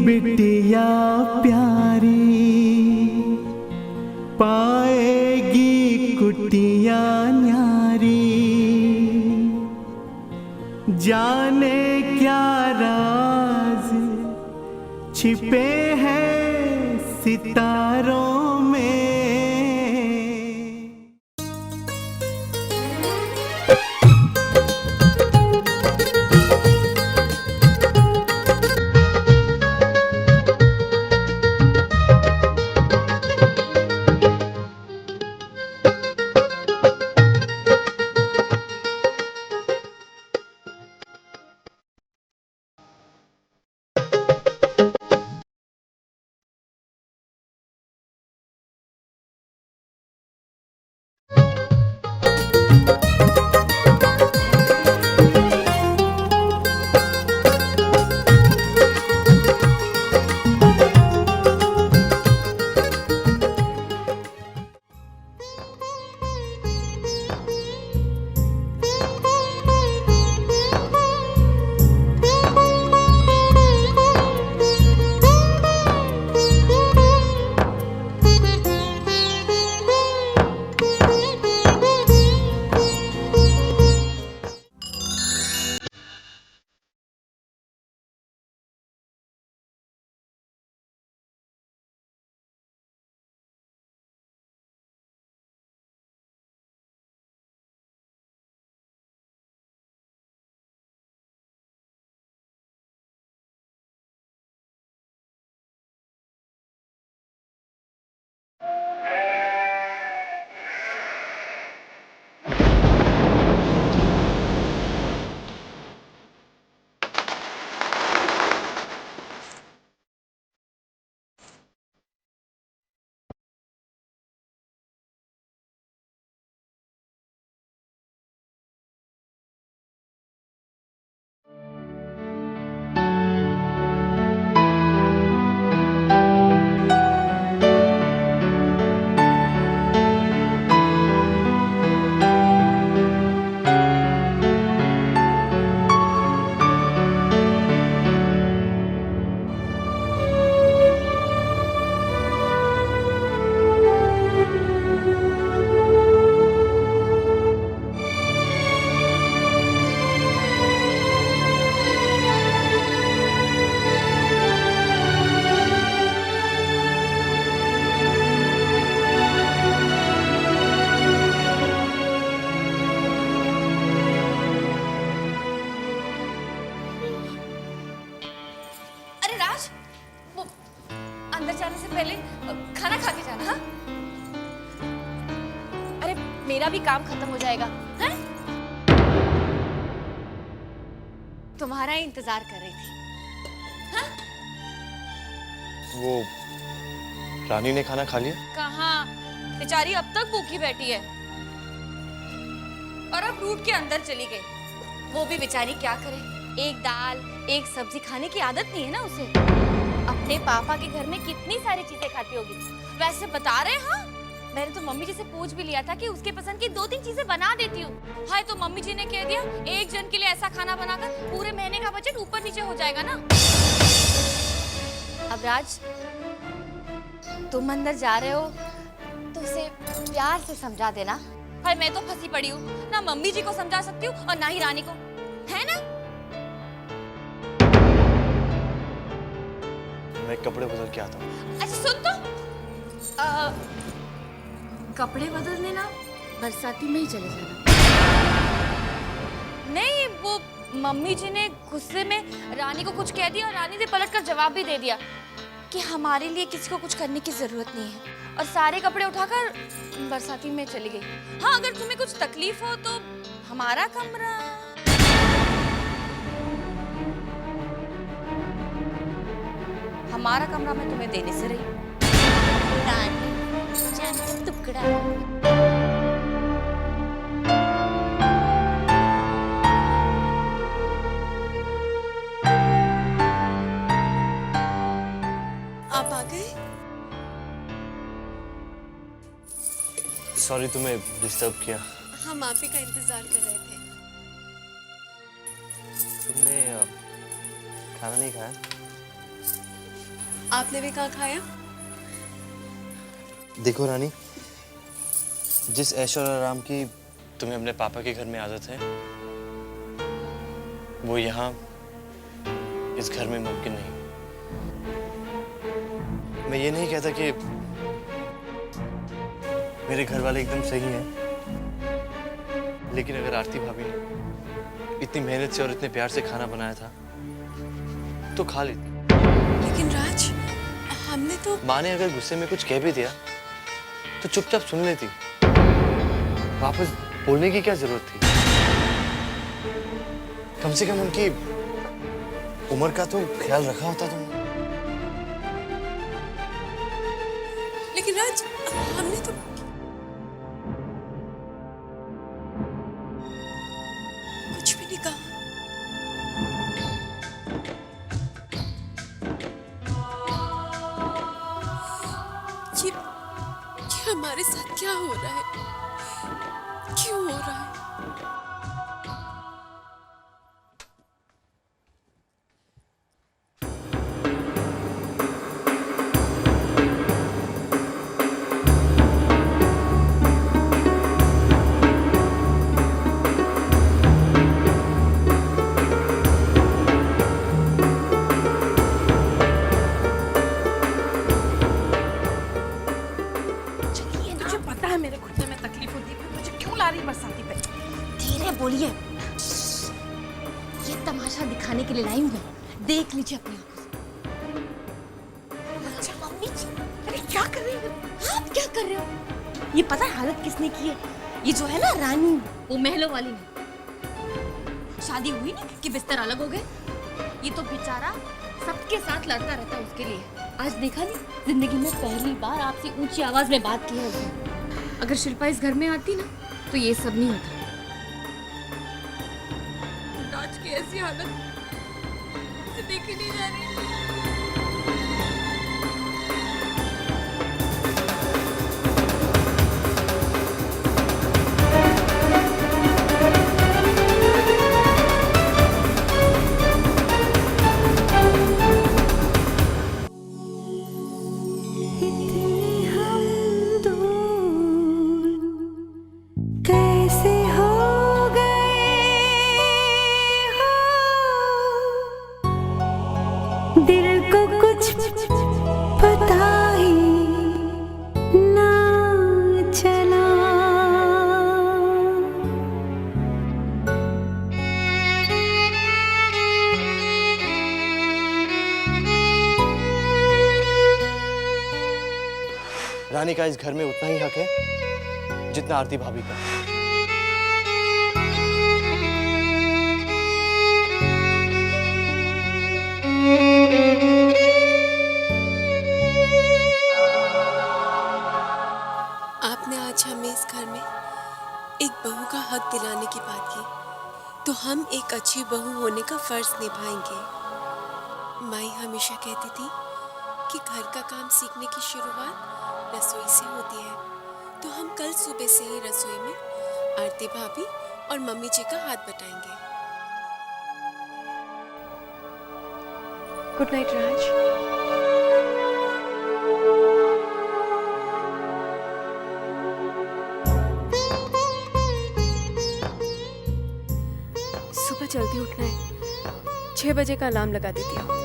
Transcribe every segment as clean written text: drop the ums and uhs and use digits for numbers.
बिटिया प्यारी पाएगी कुटिया न्यारी, जाने क्या राज छिपे हैं सितारों में। अंदर जाने से पहले खाना खा के जाना। हाँ, अरे मेरा भी काम खत्म हो जाएगा। हैं? तुम्हारा ही इंतजार कर रही थी। हाँ? वो रानी ने खाना खा लिया? कहाँ, बेचारी अब तक भूखी बैठी है और अब रूट के अंदर चली गई। वो भी बेचारी क्या करे, एक दाल एक सब्जी खाने की आदत नहीं है ना उसे। अपने पापा के घर में कितनी सारी चीजें खाती होगी। वैसे बता रहे। हाँ, मैंने तो मम्मी जी से पूछ भी लिया था कि उसके पसंद की 2-3 चीजें बना देती हूँ। हाय, तो मम्मी जी ने कह दिया एक जन के लिए ऐसा खाना बनाकर पूरे महीने का बजट ऊपर नीचे हो जाएगा ना। अब राज, तुम अंदर जा रहे हो तो उसे प्यार से समझा देना। हाय, मैं तो फंसी पड़ी हूँ, ना मम्मी जी को समझा सकती हूँ और ना ही रानी को, है ना। मैं कपड़े बदल के आता हूँ। अच्छा सुन तो, कपड़े बदलने ना बरसाती में ही चले जाना। नहीं, वो मम्मी जी ने गुस्से में रानी को कुछ कह दिया और रानी ने पलटकर जवाब भी दे दिया कि हमारे लिए किसी को कुछ करने की जरूरत नहीं है, और सारे कपड़े उठाकर बरसाती में चली गई। हाँ, अगर तुम्हें कुछ तकलीफ हो तो हमारा कमरा। हमारा कमरा मैं तुम्हें देने से रही। रानी जान का टुकड़ा। आप आ गए? सॉरी तुम्हें डिस्टर्ब किया। हम आप ही का इंतजार कर रहे थे। तुमने खाना नहीं खाया? आपने भी कहाँ खाया? देखो रानी, जिस ऐश और आराम की तुम्हें अपने पापा के घर में आदत है, वो यहाँ इस घर में मुमकिन नहीं। मैं ये नहीं कहता कि मेरे घर वाले एकदम सही हैं, लेकिन अगर आरती भाभी ने इतनी मेहनत से और इतने प्यार से खाना बनाया था तो खा लेती। लेकिन राज, हमने तो... माँ ने अगर गुस्से में कुछ कह भी दिया तो चुपचाप सुन लेती। वापस बोलने की क्या जरूरत थी? कम से कम उनकी उम्र का तो ख्याल रखा होता तुमने। लेकिन राज, हमने तो... कुछ भी नहीं कहा। ये हमारे साथ क्या हो रहा है? क्यों हो रहा है? तुझे पता है मेरे घुटने में तकलीफ होती है, मुझे क्यों ला रही बरसाती पे? धीरे बोलिए। ये तमाशा दिखाने के लिए लाई हूँ मैं। देख लीजिए अपनी आंखों से। अच्छा मम्मी जी, अरे क्या कर रही हो? आप क्या कर रहे हो? ये पता है हालत किसने की है? ये जो है ना रानी, वो महलों वाली ने। शादी हुई नहीं कि बिस्तर अलग हो गए। ये तो बेचारा सबके साथ लड़ता रहता है उसके लिए। आज देखा नहीं, जिंदगी में पहली बार आपसे ऊंची आवाज में बात की है उसने। अगर शिल्पा इस घर में आती ना तो ये सब नहीं होता। राज की ऐसी हालत देखी नहीं जा रही। कैसे हो गए हो, दिल को कुछ पता ही ना चला। रानी का इस घर में उतना ही हक है जितना आरती भाभी का। आपने आज हमें इस घर में एक बहू का हक दिलाने की बात की, तो हम एक अच्छी बहू होने का फर्ज निभाएंगे। माई हमेशा कहती थी कि घर का काम सीखने की शुरुआत रसोई से होती है, तो हम कल सुबह से ही रसोई में आरती भाभी और मम्मी जी का हाथ बटाएंगे। गुड नाइट राज। सुबह जल्दी उठना है, 6 बजे का अलार्म लगा देती हूँ।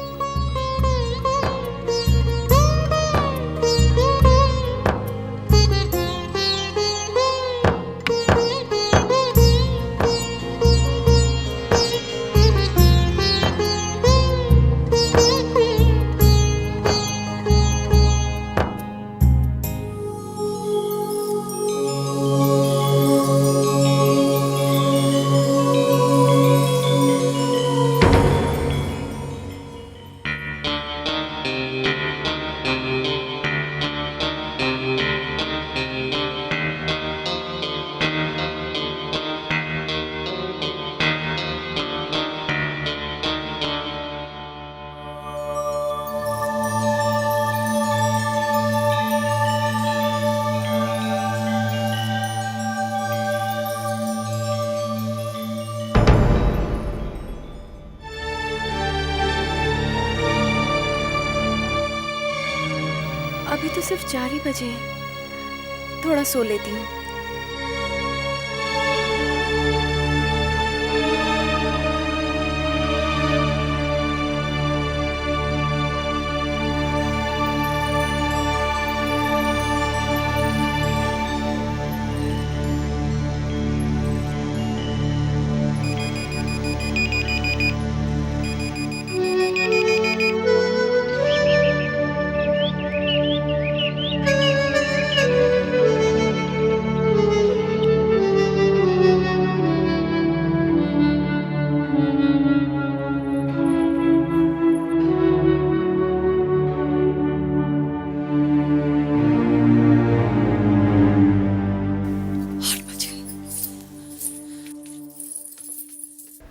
तो सिर्फ 4 ही बजे हैं। थोड़ा सो लेती हूँ।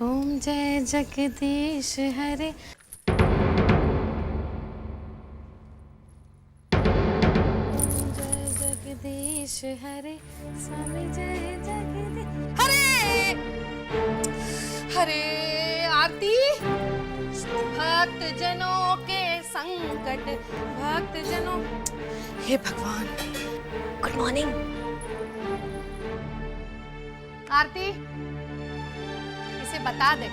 ओम जय जगदीश हरे। जय जगदीश हरे, स्वामी जय जगदीश हरे। हरे आरती। भक्त जनों के संकट, भक्त जनों। हे भगवान, गुड मॉर्निंग। आरती, इसे बता दे,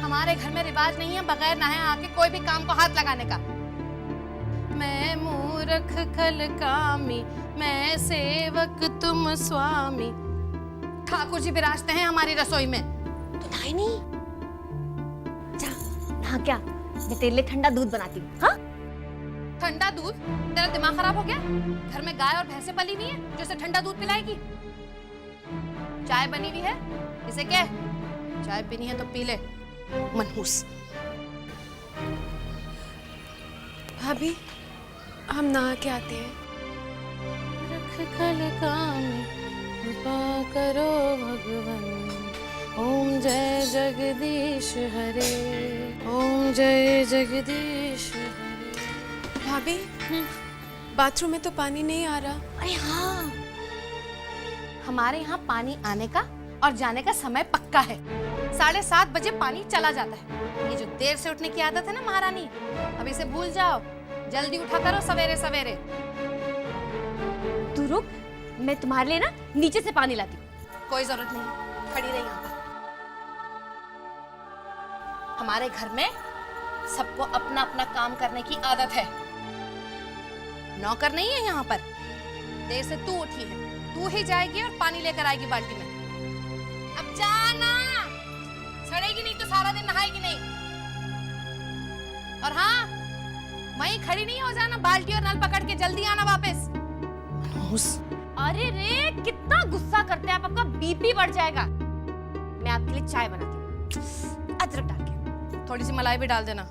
हमारे घर में रिवाज नहीं है बगैर नहाए आके कोई भी काम को हाथ लगाने का। मैं मूर्ख खल कामी, मैं सेवक तुम स्वामी। ठाकुर जी विराजते हैं हमारी रसोई में। तो नहाए नहीं? जा नहा क्या, मैं तेरे लिए ठंडा दूध बनाती हूँ। हाँ, ठंडा दूध? तेरा दिमाग खराब हो गया? घर में गाय और भैंसें पली हुई हैं जो इसे ठंडा दूध पिलाएगी? चाय बनी हुई है, इसे क्या, चाय पीनी है तो पी ले, मनहूस। भाभी, हम नहा के आते हैं। रख खल कामी, कृपा करो भगवन। ओम जय जगदीश हरे, ओम जय जगदीश हरे। भाभी, बाथरूम में तो पानी नहीं आ रहा। अरे हाँ, हमारे यहाँ पानी आने का और जाने का समय पक्का है। 7:30 बजे पानी चला जाता है। ये जो देर से उठने की आदत है ना महारानी, अब इसे भूल जाओ। जल्दी उठा करो सवेरे सवेरे। तू रुक, मैं तुम्हारे लिए ना नीचे से पानी लाती हूँ। कोई जरूरत नहीं, खड़ी रही यहाँ पर। हमारे घर में सबको अपना अपना काम करने की आदत है। नौकर नहीं है यहाँ पर। देर से तू उठी है, तू ही जाएगी और पानी लेकर आएगी बाल्टी में। अब जाना, सड़ेगी नहीं तो सारा दिन नहाएगी नहीं। और हाँ, वहीं खड़ी नहीं हो जाना, बाल्टी और नल पकड़ के जल्दी आना वापस। अरे रे, कितना गुस्सा करते हैं आप, आपका बीपी बढ़ जाएगा। मैं आपके लिए चाय बनाती हूँ, अदरक डाल के। थोड़ी सी मलाई भी डाल देना।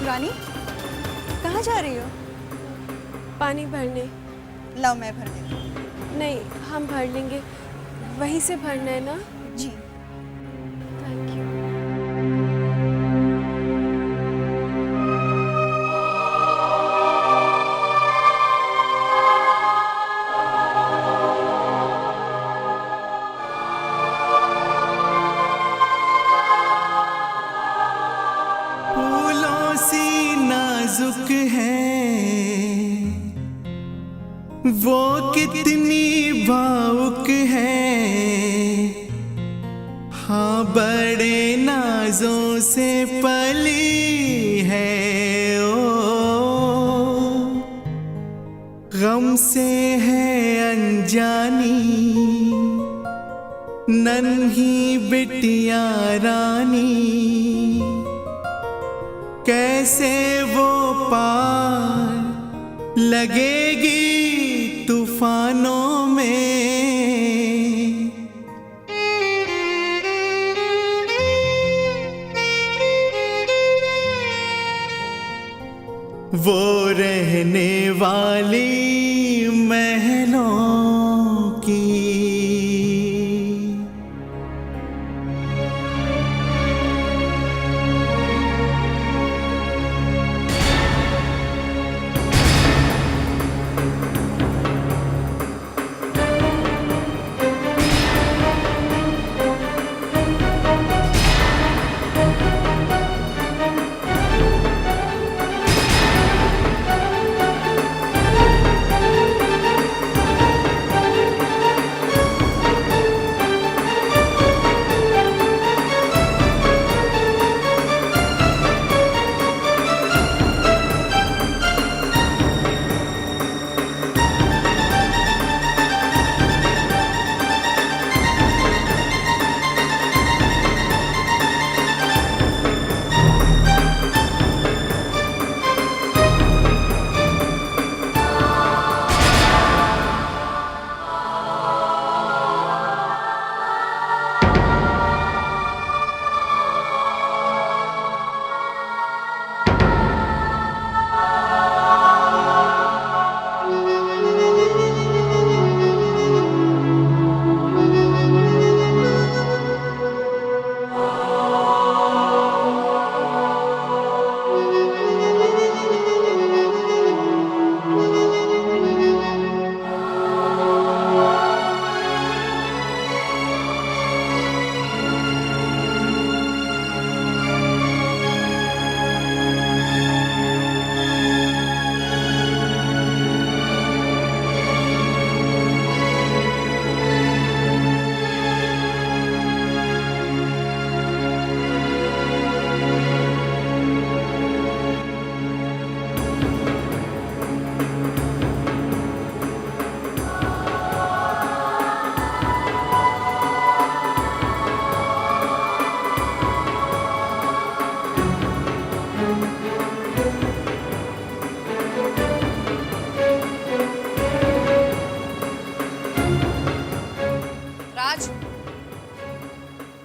रानी, कहाँ जा रही हो? पानी भरने। लाओ मैं भर देती हूँ। नहीं, हम भर लेंगे। वहीं से भरना है ना? जी। Thank you. फूलों सी नाजुक है वो, कितनी भावुक है। हाँ, बड़े नाजों से पली है ओ, गम से है अनजानी नन्ही बिटिया रानी। कैसे वो पार लगेगी तूफानों में। वो रहने वाली महलों की।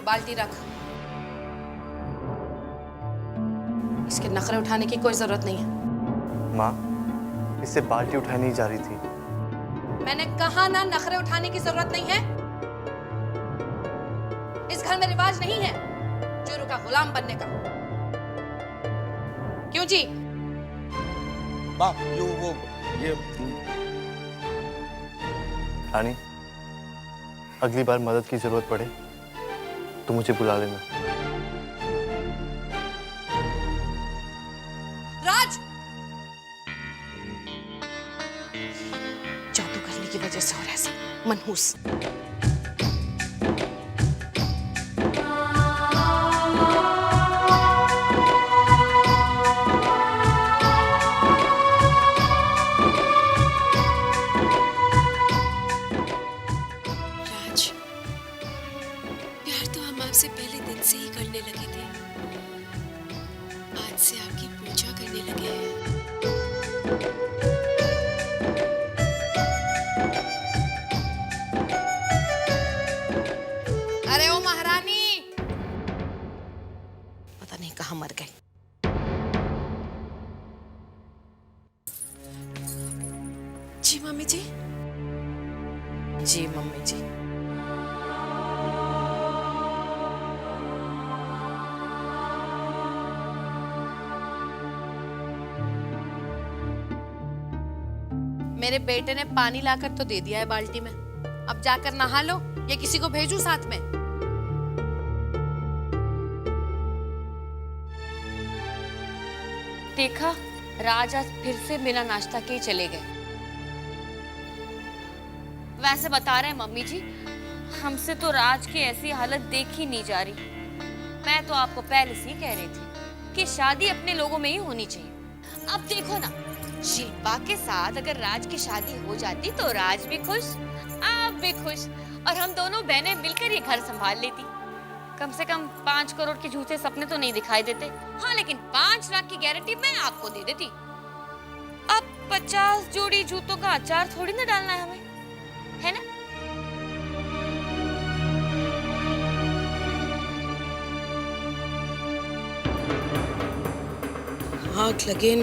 बाल्टी रख। इसके नखरे उठाने की कोई जरूरत नहीं है। माँ, इससे बाल्टी उठाई नहीं जा रही थी। मैंने कहा ना, नखरे उठाने की जरूरत नहीं है। इस घर में रिवाज नहीं है चोरों का गुलाम बनने का। क्यों जी? माँ, ये रानी, अगली बार मदद की जरूरत पड़े तो मुझे बुला लेना। राज, जादू करने की वजह से हो रहा है सब। मनहूस। राज, प्यार तो हम आपसे पहले दिन से ही करने लगे थे। आज से आपकी पूजा करने लगे हैं। अरे ओ महारानी, पता नहीं कहाँ मर गए। जी मम्मी जी। जी मम्मी जी। मेरे बेटे ने पानी लाकर तो दे दिया है बाल्टी में। अब जाकर नहा लो या किसी को भेजूं साथ में? देखा, राज आज फिर से बिना नाश्ता के ही चले गए। वैसे बता रहे हैं मम्मी जी, हमसे तो राज की ऐसी हालत देखी नहीं जा रही। मैं तो आपको पहले से ही कह रही थी कि शादी अपने लोगों में ही होनी चाहिए। अब देखो ना, शिल्पा के साथ अगर राज की शादी हो जाती तो राज भी खुश, आप भी खुश, और हम दोनों बहनें मिलकर ये घर संभाल लेती। कम से कम 5 करोड़ के झूठे सपने तो नहीं दिखाई देते। हाँ, लेकिन 5 लाख की गारंटी मैं आपको दे देती। अब 50 जोड़ी जूतों का अचार थोड़ी ना डालना है हमें, है ना? आग लगे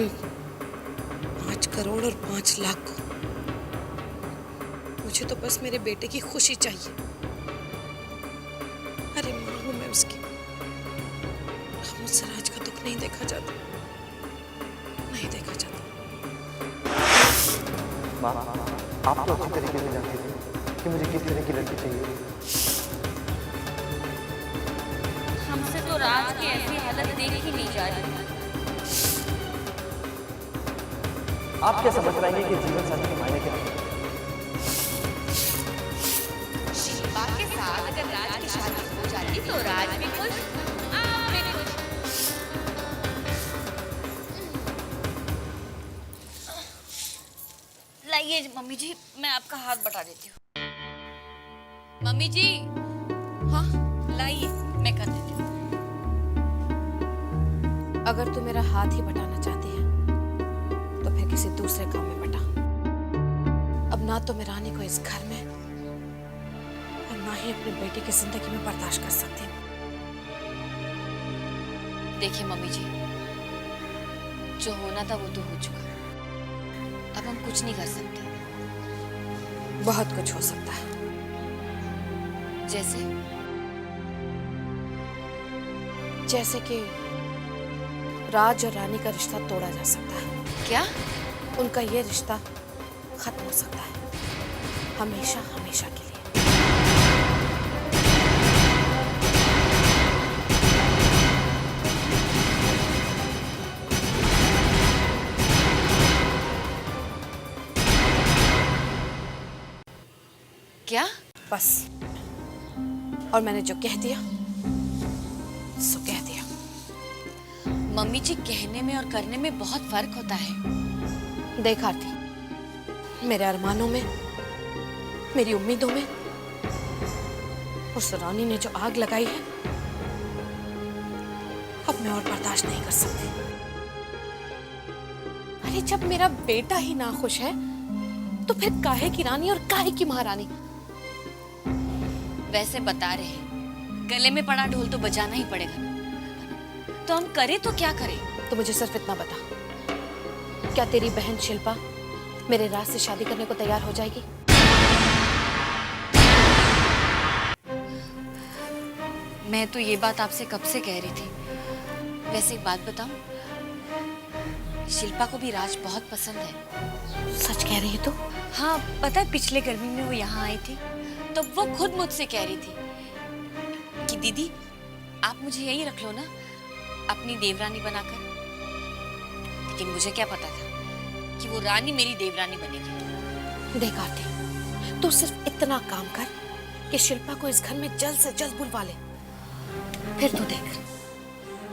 5 करोड़ और 5 लाख को। मुझे तो बस मेरे बेटे की खुशी चाहिए। अरे माँ हूं मैं उसकी। मुझसे राज का दुख नहीं देखा जाता, नहीं देखा जाता। माँ, आप तो अच्छी तरीके से जानती थी कि मुझे किस तरह की लड़की चाहिए। हमसे तो राज की ऐसी हालत देखी नहीं जा रही। आप क्या समझ पाएंगे कि जीवन साथी के मायने क्या है? शिल्पा के साथ अगर राज की शादी हो जाती तो राज भी खुश, आप भी खुश। लाइए मम्मी जी, मैं आपका हाथ बटा देती हूँ। मम्मी जी, हाँ, लाइए, मैं कर देती हूँ। अगर तू मेरा हाथ ही बटाना चाहती है तो फिर किसी दूसरे काम में बटा। अब ना तो मैं रानी को इस घर में और ना ही अपने बेटे की जिंदगी में बर्दाश्त कर सकती हूँ। देखिए मम्मी जी, जो होना था वो तो हो चुका। अब हम कुछ नहीं कर सकते। बहुत कुछ हो सकता है। जैसे जैसे कि राज और रानी का रिश्ता तोड़ा जा सकता है। क्या? उनका ये रिश्ता खत्म हो सकता है, हमेशा हमेशा के लिए। क्या? बस, और मैंने जो कह दिया सो कह दिया। मम्मी जी, कहने में और करने में बहुत फर्क होता है। देख आरती, मेरे अरमानों में, मेरी उम्मीदों में उस रानी ने जो आग लगाई है, अब मैं और बर्दाश्त नहीं कर सकती। अरे जब मेरा बेटा ही ना खुश है तो फिर काहे की रानी और काहे की महारानी। वैसे बता रहे हैं, गले में पड़ा ढोल तो बजाना ही पड़ेगा ना। तो हम करें तो क्या करें? तो मुझे सिर्फ इतना बता, क्या तेरी बहन शिल्पा मेरे राज से शादी करने को तैयार हो जाएगी? मैं तो ये बात आपसे कब से कह रही थी। वैसे एक बात बताऊं, शिल्पा को भी राज बहुत पसंद है। सच कह रही है तू? हाँ, पता है पिछले गर्मी में वो यहाँ आई थी तो वो खुद मुझसे कह रही थी कि दीदी आप मुझे यही रख लो ना अपनी देवरानी बनाकर। लेकिन मुझे क्या पता था कि वो रानी मेरी देवरानी बनेगी। देख आरती, तू सिर्फ इतना काम कर कि शिल्पा को इस घर में जल्द से जल्द बुलवा ले। फिर तू देख,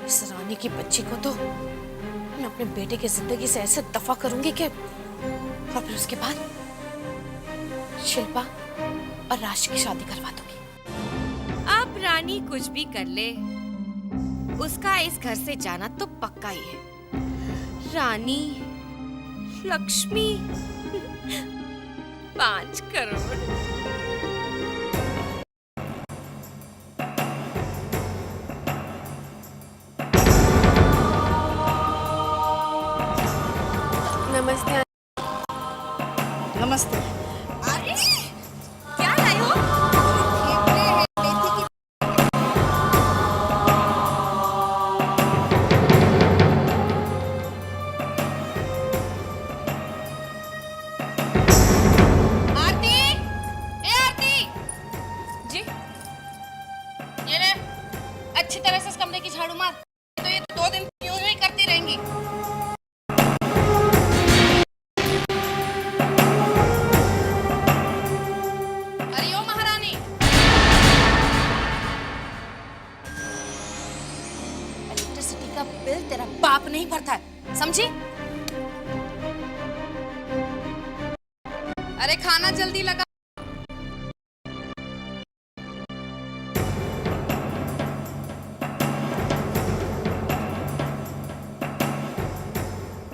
इस रानी की बच्ची को तो मैं अपने बेटे की जिंदगी से ऐसे दफा करूंगी कि, और फिर उसके बाद शिल्पा और राज की शादी करवा दूंगी। अब रानी कुछ भी कर ले, उसका इस घर से जाना तो पक्का ही है। रानी लक्ष्मी 5 करोड़। नमस्ते। नमस्ते। अरे क्या लाई हो? आरती, ए आरती जी, ये ले अच्छी तरह से इस कमरे की झाड़ू मार। तो ये 2 दिन यूं ही करती रहेंगी। इलेक्ट्रिसिटी का बिल तेरा बाप नहीं भरता है, समझी? अरे खाना जल्दी लगा।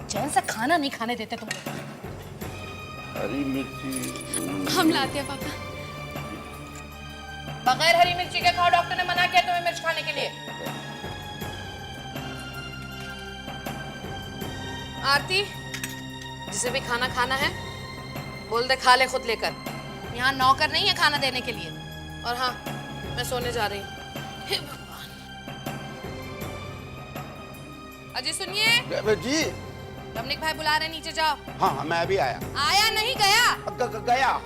चैन से खाना नहीं खाने देते तुम। हरी मिर्ची। हम लाते हैं पापा। बगैर हरी मिर्ची के खाओ, डॉक्टर ने मना किया तुम्हें मिर्च खाने के लिए। आरती, जिसे भी खाना खाना है बोल दे, खा ले खुद लेकर। यहाँ नौकर नहीं है खाना देने के लिए। और हाँ, मैं सोने जा रही हूँ। हे भगवान। अजी सुनिए, जी। रमनिक भाई बुला रहे, नीचे जाओ। हाँ हाँ, मैं अभी आया। आया नहीं, गया। गया।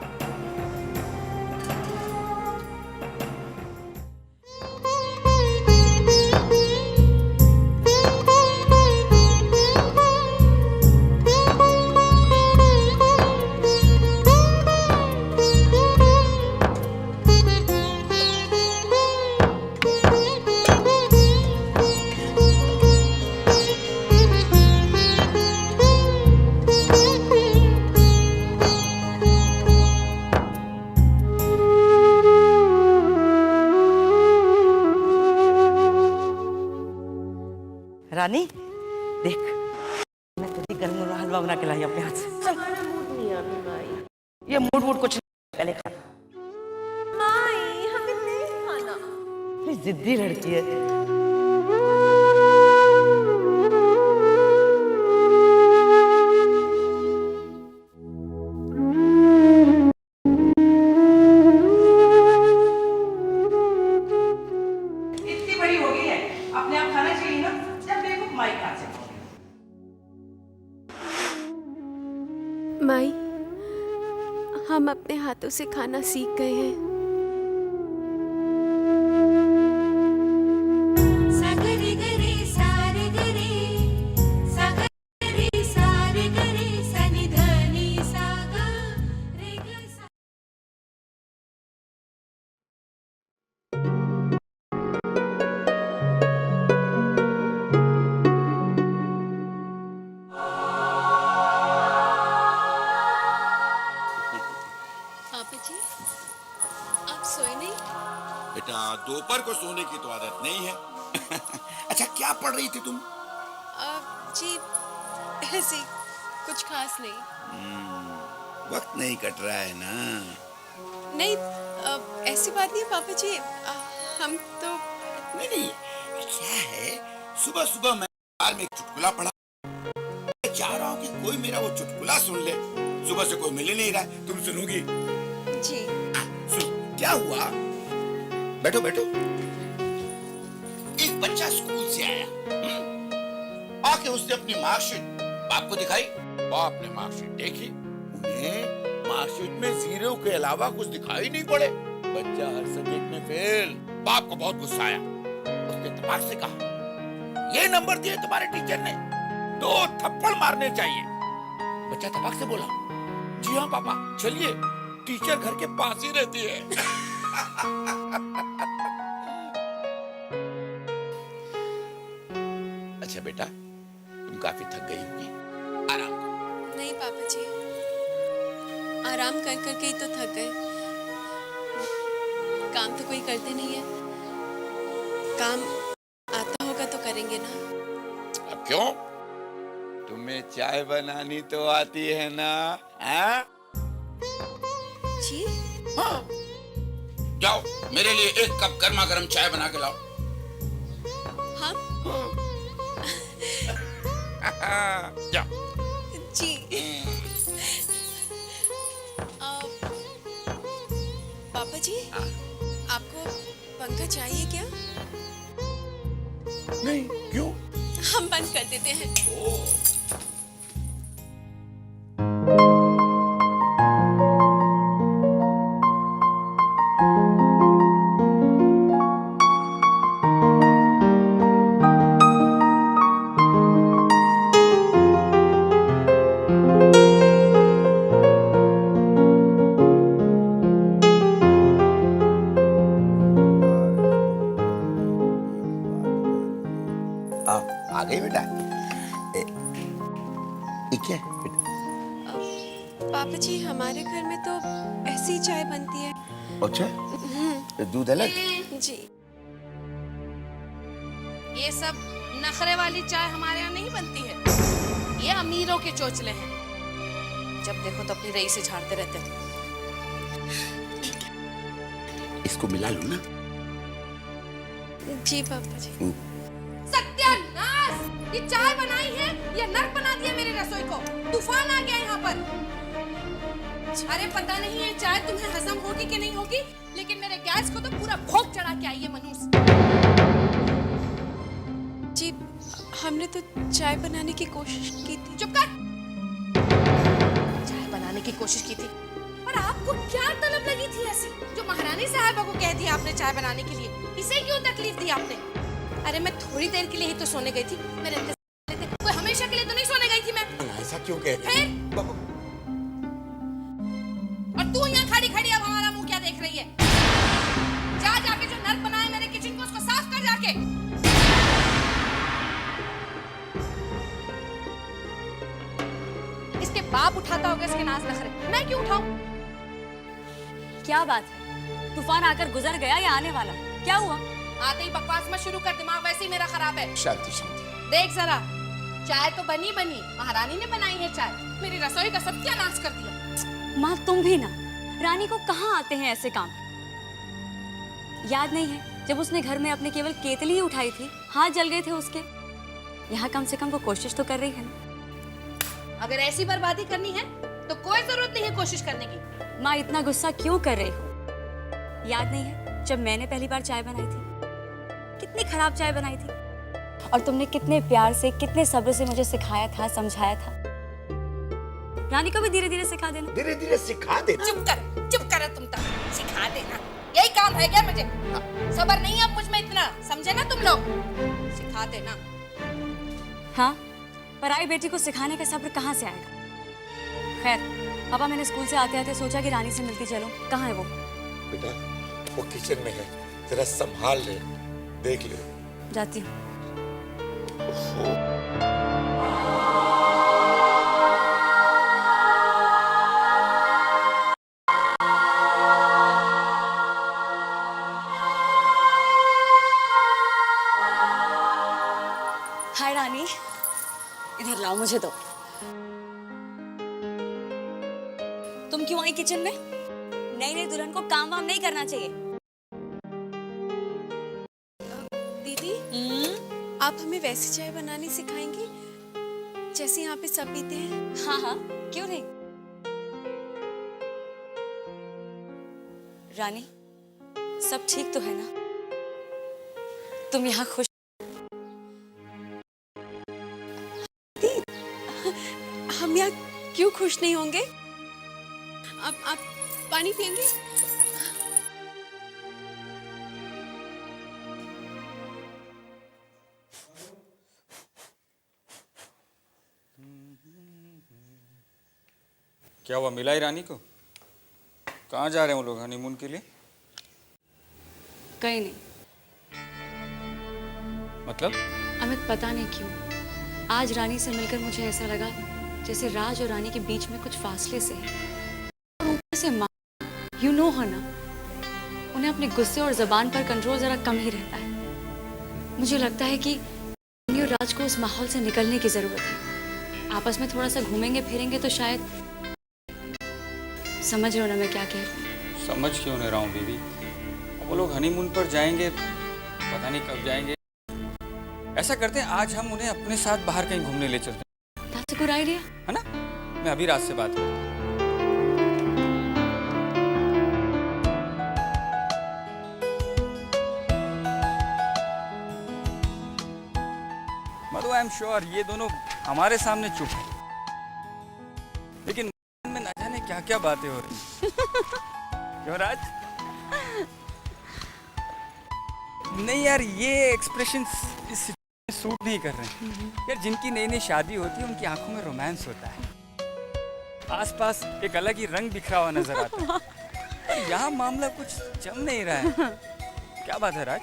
रानी देख, मैं तेरी गर्म हलवा बना के लाई अपने हाथ से। चल। ये मूड कुछ नहीं, पहले खा। माई, हमें नहीं खाना। इतनी जिद्दी लड़की है। इतनी बड़ी हो गई है, अपने आप खाना चाहिए ना। जब देखो माई खा से। माई, हम अपने हाथों से खाना सीख गए हैं। पापा जी, आप सोए नहीं? बेटा, दोपहर को सोने की तो आदत नहीं है। अच्छा, क्या पढ़ रही थी तुम? जी, ऐसे कुछ खास नहीं। वक्त नहीं कट रहा है ना? नहीं, ऐसी बात नहीं है पापा जी। हम तो नहीं नहीं, क्या है, सुबह सुबह मैं अखबार में एक चुटकुला पढ़ा, मैं चाह रहा हूँ कि कोई मेरा वो चुटकुला सुन ले। सुबह से कोई मिल ही नहीं रहा है, तुम सुनोगी? जी। सुन, क्या हुआ? बैठो बैठो। एक बच्चा स्कूल से आया, आके उसने अपनी मार्कशीट बाप को दिखाई। बाप ने मार्कशीट देखी, उन्हें मार्कशीट में 0 के अलावा कुछ दिखाई नहीं पड़े। बच्चा हर सब्जेक्ट में फेल। बाप को बहुत गुस्सा आया, उसने तपाक से कहा, ये नंबर दिए तुम्हारे टीचर ने, 2 थप्पड़ मारने चाहिए। बच्चा तपाक से बोला, जी हाँ पापा, चलिए, टीचर घर के पास ही रहती है। अच्छा बेटा, तुम काफी थक गई होगी, आराम करो। नहीं पापा जी, आराम कर करके ही तो थक गए। काम तो कोई करते नहीं है, काम आता होगा तो करेंगे ना। अब क्यों? तुम्हें चाय बनानी तो आती है ना? हाँ? जी? हाँ। जाओ, मेरे लिए 1 कप गर्मा गर्म चाय बना के लाओ। हम? जाओ। जी। पापा जी, आपको पंखा चाहिए क्या? नहीं, क्यों? हम बंद कर देते हैं। आ गई बेटा। ये क्या है बेटा? पापा जी, हमारे घर में तो ऐसी चाय बनती है। अच्छा, दूध अलग? जी। ये सब नखरे वाली चाय हमारे यहाँ नहीं बनती है, ये अमीरों के चोचले हैं। जब देखो तो अपनी रई से झाड़ते रहते हैं। इसको मिला लो ना। जी पापा जी। सत्यानाश! ये चाय बनाई है या नर्क बना दिया मेरे रसोई को? तूफान आ गया यहाँ पर। अरे पता नहीं है चाय तुम्हें हजम होगी कि नहीं होगी, लेकिन मेरे गैस को तो पूरा भोग चढ़ा के आई है मनूस। जी, हमने तो चाय बनाने की कोशिश की थी। चुप कर। चाय बनाने की कोशिश की थी, और आपको क्या तलब लगी थी ऐसी, जो महारानी साहबा को कह दिया आपने चाय बनाने के लिए? इसे क्यों तकलीफ दी आपने? अरे मैं थोड़ी देर के लिए ही तो सोने गई थी, मेरे इंतजार थे। कोई हमेशा के लिए तो नहीं सोने गई थी मैं। ऐसा क्यों कह रही है? और तू यहाँ खड़ी खड़ी अब हमारा मुंह क्या देख रही है? जा जाके जो नर्क बनाए मेरे किचन को, उसको साफ कर जाके। इसके बाप उठाता होगा इसके नाज नखरे, मैं क्यों उठाऊं? क्या बात है? तूफान आकर गुजर गया या आने वाला? क्या हुआ? आते ही बकवास मत शुरू कर, दिमाग वैसे ही मेरा खराब है। शांति शांति। देख जरा, चाय तो बनी बनी, महारानी ने बनाई है चाय, मेरी रसोई का सत्यानाश कर दिया। माँ तुम भी ना, रानी को कहाँ आते हैं ऐसे काम? याद नहीं है जब उसने घर में अपने केवल केतली ही उठाई थी, हाथ जल गए थे उसके। यहाँ कम से कम वो कोशिश तो कर रही है ना। अगर ऐसी बर्बादी करनी है तो कोई जरूरत नहीं है कोशिश करने की। माँ इतना गुस्सा क्यों कर रही हो? याद नहीं है जब मैंने पहली बार चाय बनाई थी, कितनी खराब चाय बनाई थी, और तुमने कितने प्यार से, कितने सब्र से मुझे सिखाया था, समझाया था। रानी को भी धीरे धीरे सिखा देना। धीरे धीरे सिखा देना। चुप कर तुम तक, सिखा देना यही काम है क्या मुझे? सब्र नहीं है अब मुझ में इतना, समझे ना तुम लोग? सिखा देना। हाँ, पर आई बेटी को सिखाने का सब्र कहाँ से आएगा? खैर, पापा मैंने स्कूल से आते आते सोचा कि रानी से मिलती चलो। कहाँ है वो? बेटा, वो किचन में है, जरा संभाल ले, देख ले। जाती हूँ। हाय रानी, इधर लाओ मुझे तो। तुम क्यों आई किचन में? नई नई दुल्हन को काम वाम नहीं करना चाहिए। आप हमें वैसी चाय बनानी सिखाएंगी जैसे यहाँ पे सब पीते हैं? हाँ हाँ, क्यों नहीं। रानी, सब ठीक तो है ना? तुम यहाँ खुश? हम यहाँ क्यों खुश नहीं होंगे? आप पानी पियेंगे? क्या हुआ, मिला ही रानी को? कहाँ जा रहे हैं वो लोग हनीमून के लिए? कहीं नहीं। मतलब? अमित, पता नहीं क्यों आज रानी से मिलकर मुझे ऐसा लगा जैसे राज और रानी के बीच में कुछ फासले से है। और ऊपर से माँ, यू नो हर ना, उन्हें अपने गुस्से और जबान पर कंट्रोल जरा कम ही रहता है। मुझे लगता है कि रानी और राज को उस माहौल से निकलने की जरूरत है। आपस में थोड़ा सा घूमेंगे फिरेंगे तो शायद। समझ रहे हो ना मैं क्या कह रही हूँ? समझ क्यों नहीं रहा हूँ बीबी। वो लोग हनीमून पर जाएंगे, पता नहीं कब जाएंगे। ऐसा करते हैं, आज हम उन्हें अपने साथ बाहर कहीं घूमने ले चलते हैं। That's a good idea। है ना? मैं अभी राज से बात करता हूँ। मधु, आई एम श्योर ये दोनों हमारे सामने चुप हैं, लेकिन मन में न जाने क्या क्या बातें हो रही। क्यों राज? नहीं यार, ये एक्सप्रेशंस इस सिचुएशन में सूट नहीं कर रहे हैं। यार, जिनकी नई नई शादी होती है उनकी आंखों में रोमांस होता है, आसपास एक अलग ही रंग बिखरा हुआ नजर आता है। यहाँ मामला कुछ जम नहीं रहा है। क्या बात है राज?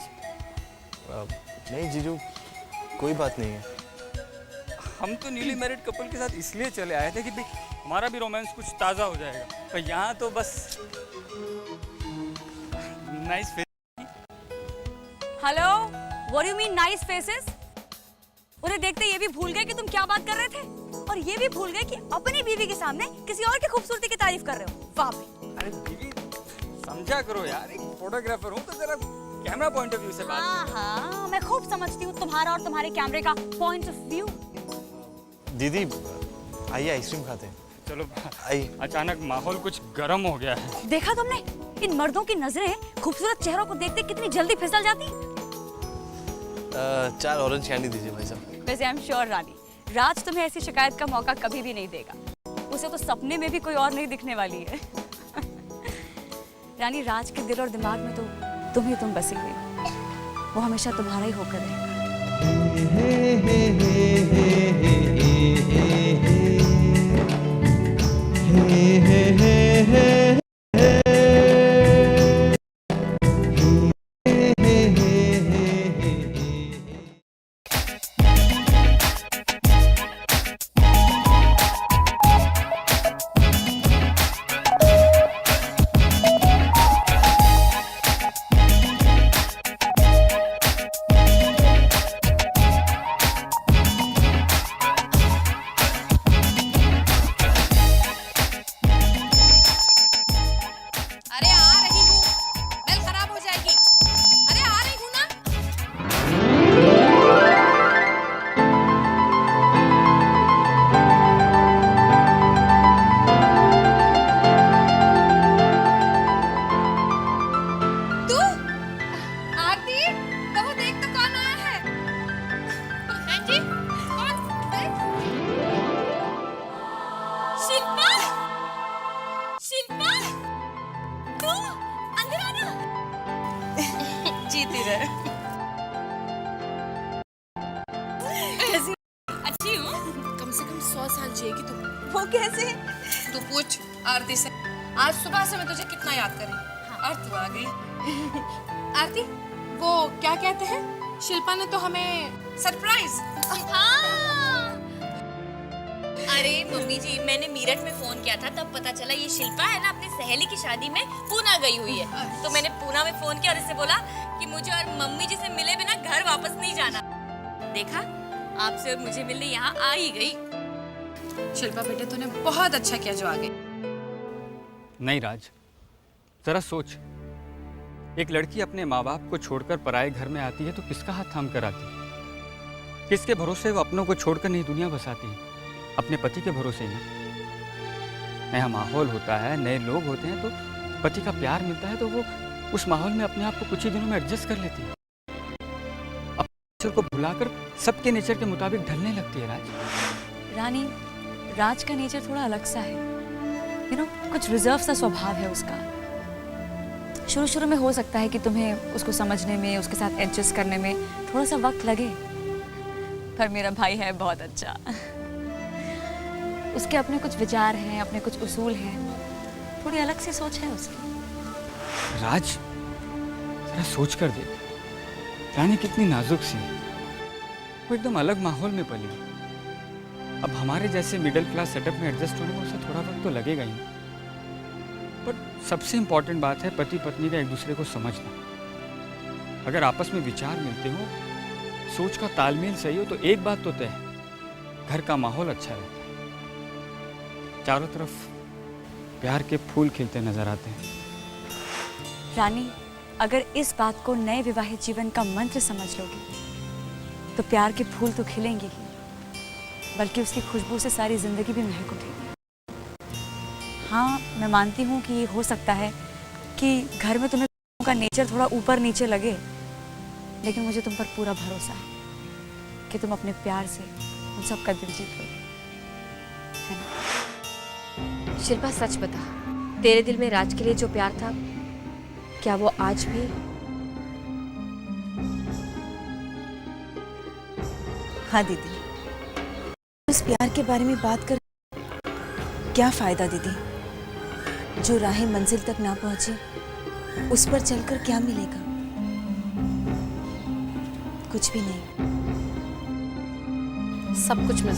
नहीं जीजू, कोई बात नहीं है। हम तो न्यूली मैरिड कपल के साथ इसलिए चले आए थे कि भाई हमारा भी रोमांस कुछ ताज़ा हो जाएगा, पर यहाँ तो बस nice face. Hello, what you mean nice faces? उन्हें देखते ये भी भूल गए कि तुम क्या बात कर रहे थे, और ये भी भूल गए कि अपनी बीवी के सामने किसी और की खूबसूरती की तारीफ कर रहे हो। वाह भाई। अरे बीवी, समझा करो यार, एक फोटोग्राफर हूँ तो जरा कैमरा पॉइंट ऑफ व्यू से बात। हाँ हाँ, मैं खूब समझती हूँ तुम्हारा और तुम्हारे कैमरे का पॉइंट ऑफ व्यू। दीदी आइए आइसक्रीम खाते हैं। चलो आइए। अचानक माहौल कुछ गर्म हो गया है। देखा तुमने, इन मर्दों की नजरें खूबसूरत चेहरों को देखते कितनी जल्दी फिसल जाती। 4 ऑरेंज कैंडी दीजिए भाई साहब। वैसे आई एम श्योर रानी, राज तुम्हें ऐसी शिकायत का मौका कभी भी नहीं देगा। उसे तो सपने में भी कोई और नहीं दिखने वाली है। रानी, राज के दिल और दिमाग में तो तुम बसी हुई हो। वो हमेशा तुम्हारा ही होकर रहेगा। जीती रहे। अच्छी हूँ। कम से कम 100 साल जिएगी तुम। वो कैसे? तू पूछ आरती से। आज सुबह से मैं तुझे कितना याद कर रही हूँ, और तू आ गई। आरती, वो क्या कहते हैं, शिल्पा ने तो हमें सरप्राइज। हाँ। अरे मम्मी जी, मैंने मीरठ में फोन किया था, तब पता चला ये शिल्पा है ना अपनी सहेली की शादी में पूना गई हुई है। तो मैंने पूना में फोन किया और इससे बोला कि मुझे और मम्मी जी से मिले बिना घर वापस नहीं जाना। देखा, आपसे और मुझे मिलने यहाँ आ ही गई। शिल्पा बेटे, तूने बहुत अच्छा किया जो आ गई। नहीं राज, जरा सोच, एक लड़की अपने माँ बाप को छोड़कर पराए घर में आती है तो किसका हाथ थाम कर आती है? किसके भरोसे वो अपनों को छोड़कर नई दुनिया बसाती है? अपने पति के भरोसे ही ना। नया माहौल होता है, नए लोग होते हैं, तो पति का प्यार मिलता है तो वो उस माहौल में अपने आप को कुछ ही दिनों में एडजस्ट कर लेती है, अपने नेचर को भुलाकर सबके नेचर के मुताबिक ढलने लगती है। रानी, राज का नेचर थोड़ा अलग सा है। कुछ रिजर्व सा स्वभाव है उसका। शुरू शुरू में हो सकता है कि तुम्हें उसको समझने में, उसके साथ एडजस्ट करने में थोड़ा सा वक्त लगे, पर मेरा भाई है बहुत अच्छा। उसके अपने कुछ विचार हैं, अपने कुछ उसूल हैं, थोड़ी अलग सी सोच है उसकी। राज, जरा सोच कर देख, रानी कितनी नाजुक सी है। वो एकदम अलग माहौल में पली। अब हमारे जैसे मिडिल क्लास सेटअप में एडजस्ट होने में उसे थोड़ा वक्त तो लगेगा ही, पर सबसे इम्पॉर्टेंट बात है पति पत्नी का एक दूसरे को समझना। अगर आपस में विचार मिलते हो, सोच का तालमेल सही हो, तो एक बात तो तय है, घर का माहौल अच्छा रहता है, चारों तरफ प्यार के फूल खिलते नजर आते हैं। रानी, अगर इस बात को नए विवाहित जीवन का मंत्र समझ लोगे तो प्यार के फूल तो खिलेंगे ही, बल्कि उसकी खुशबू से सारी जिंदगी भी महक उठेगी। हाँ, मैं मानती हूँ कि ये हो सकता है कि घर में तुम्हें का नेचर थोड़ा ऊपर नीचे लगे, लेकिन मुझे तुम पर पूरा भरोसा है कि तुम अपने प्यार से उन सबका दिल जीत लोगे, है ना? शिल्पा, सच बता, तेरे दिल में राज के लिए जो प्यार था, क्या वो आज भी? हाँ दीदी, इस प्यार के बारे में बात कर क्या फायदा दीदी? जो राहें मंजिल तक ना पहुंचे, उस पर चलकर क्या मिलेगा? कुछ भी नहीं। सब कुछ मिल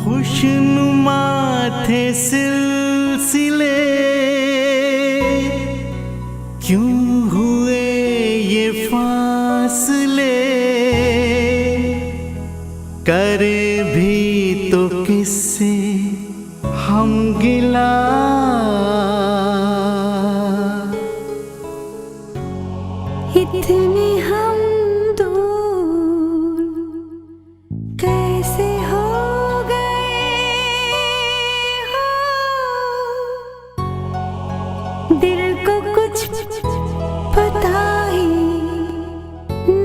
खुशनुमा थे सिलसिले, क्यों हुए ये फासले, करे भी तो किससे हम गिला, इतने हम दूर कैसे हो गए हो, दिल को कुछ पता ही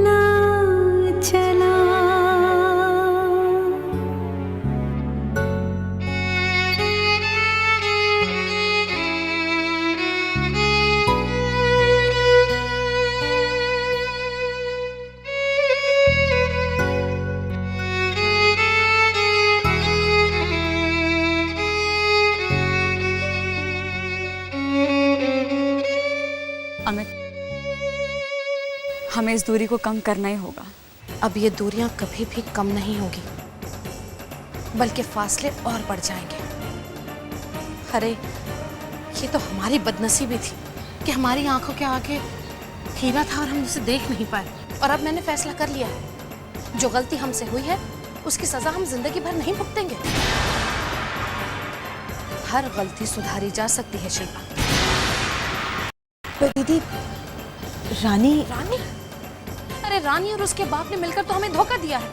ना चला। अमित, हमें इस दूरी को कम करना ही होगा। अब ये दूरियां कभी भी कम नहीं होगी, बल्कि फासले और बढ़ जाएंगे। अरे, ये तो हमारी बदनसीबी थी कि हमारी आंखों के आगे हीरा था और हम उसे देख नहीं पाए। और अब मैंने फैसला कर लिया है, जो गलती हमसे हुई है उसकी सजा हम जिंदगी भर नहीं भुगतेंगे। हर गलती सुधारी जा सकती है शिल्पा। तो दीदी, रानी अरे, रानी और उसके बाप ने मिलकर तो हमें धोखा दिया है,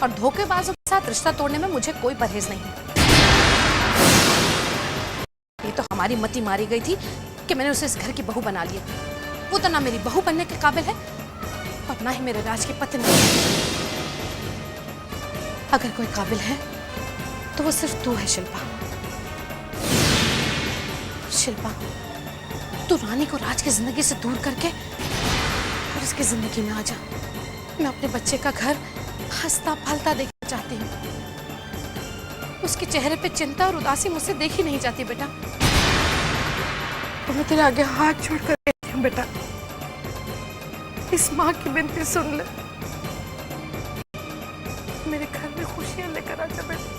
और धोखेबाजों के साथ रिश्ता तोड़ने में मुझे कोई परहेज नहीं है। ये तो हमारी मति मारी गई थी कि मैंने उसे इस घर की बहू बना लिया। वो तो ना मेरी बहू बनने के काबिल है और ना ही मेरे राज की पत्नी। अगर कोई काबिल है तो वो सिर्फ तू है शिल्पा। शिल्पा, तू रानी को राज की जिंदगी से दूर करके और इसकी जिंदगी में आ जा। मैं अपने बच्चे का घर हंसता फलता देखना चाहती हूँ। उसके चेहरे पे चिंता और उदासी मुझसे देखी नहीं जाती बेटा। तो मैं तेरे आगे हाथ जोड़कर कहती हूँ बेटा, इस माँ की विनती सुन ले, मेरे घर में खुशियां लेकर आ जा बेटा।